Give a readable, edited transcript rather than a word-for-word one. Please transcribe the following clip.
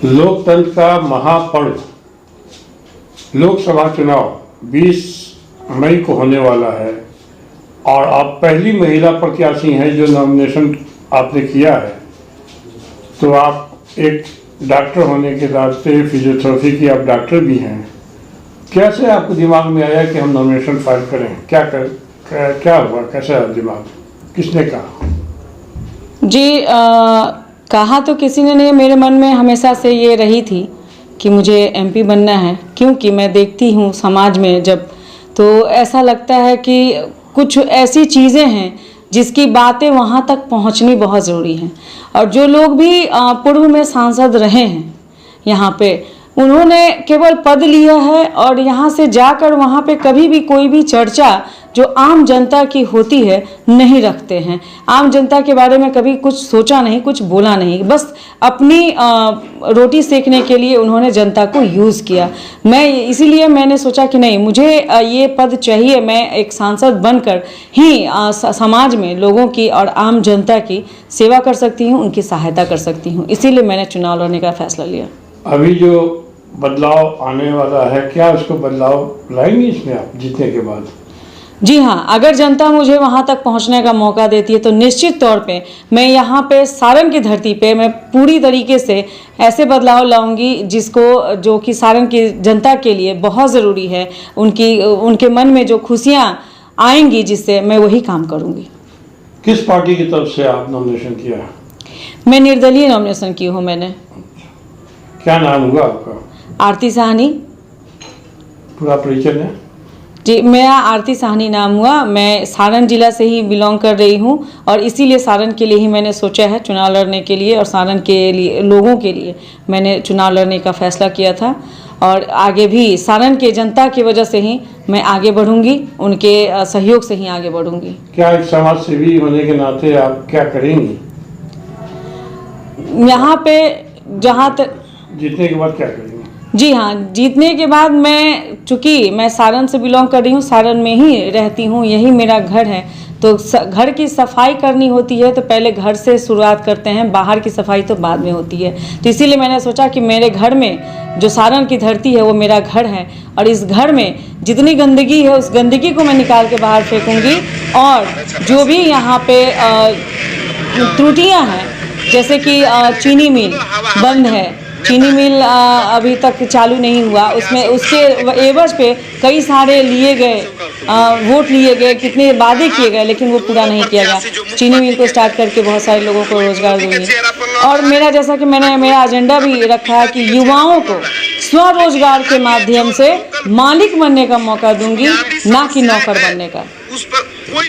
लोकतंत्र का महापर्व लोकसभा चुनाव 20 मई को होने वाला है और आप पहली महिला प्रत्याशी हैं जो नॉमिनेशन आपने किया है। तो आप एक डॉक्टर होने के नाते, फिजियोथेरेपी की आप डॉक्टर भी हैं, कैसे आपको दिमाग में आया कि हम नॉमिनेशन फाइल करें? क्या हुआ, कैसा दिमाग, किसने कहा? जी, कहा तो किसी ने नहीं, मेरे मन में हमेशा से ये रही थी कि मुझे एमपी बनना है, क्योंकि मैं देखती हूँ समाज में जब तो ऐसा लगता है कि कुछ ऐसी चीज़ें हैं जिसकी बातें वहाँ तक पहुँचनी बहुत ज़रूरी है। और जो लोग भी पूर्व में सांसद रहे हैं यहाँ पे, उन्होंने केवल पद लिया है और यहाँ से जाकर वहाँ पे कभी भी कोई भी चर्चा जो आम जनता की होती है नहीं रखते हैं। आम जनता के बारे में कभी कुछ सोचा नहीं, कुछ बोला नहीं, बस अपनी रोटी सेकने के लिए उन्होंने जनता को यूज़ किया। इसीलिए मैंने सोचा कि नहीं, मुझे ये पद चाहिए, मैं एक सांसद बनकर ही समाज में लोगों की और आम जनता की सेवा कर सकती हूँ, उनकी सहायता कर सकती हूँ। इसीलिए मैंने चुनाव लड़ने का फैसला लिया। अभी जो बदलाव आने वाला है, क्या उसको बदलाव लाएंगे इसमें आप जीतने के बाद? जी हाँ, अगर जनता मुझे वहाँ तक पहुँचने का मौका देती है तो निश्चित तौर पे मैं यहाँ पे सारण की धरती पे मैं पूरी तरीके से ऐसे बदलाव लाऊंगी जो कि सारण की जनता के लिए बहुत ज़रूरी है। उनके मन में जो खुशियाँ आएंगी, जिससे मैं वही काम करूँगी। किस पार्टी की तरफ से आप नॉमिनेशन किया है? मैं निर्दलीय नॉमिनेशन की हूँ मैंने। क्या नाम हुआ आपका? आरती साहनी। पूरा परिचय है? जी, मेरा आरती साहनी नाम हुआ। मैं सारण जिला से ही बिलोंग कर रही हूँ और इसीलिए सारण के लिए ही मैंने सोचा है चुनाव लड़ने के लिए, और सारण के लिए लोगों के लिए मैंने चुनाव लड़ने का फैसला किया था। और आगे भी सारण के जनता की वजह से ही मैं आगे बढ़ूंगी, उनके सहयोग से ही आगे बढ़ूंगी। क्या एक समाज सेवी होने के नाते आप क्या करेंगी यहाँ पे? जहाँ तक जीतने के बाद क्या करेंगे? जी हाँ, जीतने के बाद चूँकि मैं सारण से बिलोंग कर रही हूँ, सारण में ही रहती हूँ, यही मेरा घर है, तो घर की सफाई करनी होती है तो पहले घर से शुरुआत करते हैं, बाहर की सफाई तो बाद में होती है। तो इसीलिए मैंने सोचा कि मेरे घर में जो सारण की धरती है वो मेरा घर है, और इस घर में जितनी गंदगी है उस गंदगी को मैं निकाल के बाहर फेंकूँगी। और जो भी यहाँ पे त्रुटियाँ हैं, जैसे कि चीनी मिल बंद है, चीनी मिल अभी तक चालू नहीं हुआ, उसके एवज पे कई सारे वोट लिए गए, कितने वादे किए गए, लेकिन वो पूरा नहीं किया गया। चीनी मिल को स्टार्ट करके बहुत सारे लोगों को रोजगार दूंगी। और जैसा कि मैंने मेरा एजेंडा भी रखा है कि युवाओं को स्वरोजगार के माध्यम से मालिक बनने का मौका दूंगी, ना कि नौकर बनने का।